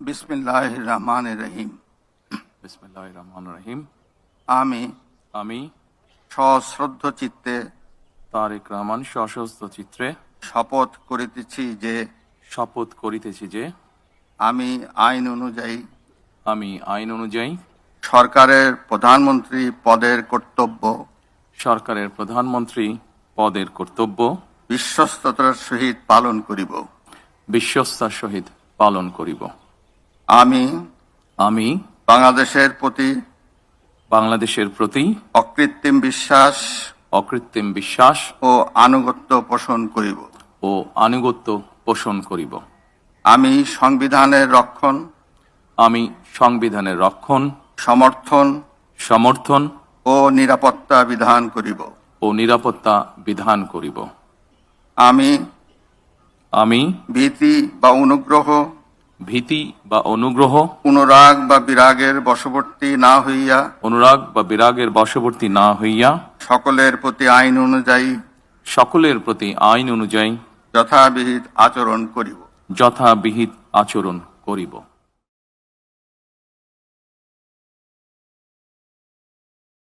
বিসমিল্লাহির রহমানির রহিম। বিসমিল্লাহির রহমানির রহিম। আমি সশ্রদ্ধ চিত্তে তারেক রহমান সশস্ত্র চিত্রে শপথ করিতেছি যে আমি আইন অনুযায়ী সরকারের প্রধানমন্ত্রী পদের কর্তব্য বিশ্বস্ততার সহিত পালন করিব। আমি বাংলাদেশের প্রতি অকৃত্রিম বিশ্বাস ও আনুগত্য পোষণ করিব। আমি সংবিধানের রক্ষণ সমর্থন ও নিরাপত্তা বিধান করিব। আমি ভীতি বা অনুগ্রহ অনুরাগ বা বিরাগের বশবর্তী না হইয়া সকলের প্রতি আইন অনুযায়ী যথাবিহিত আচরণ করিব।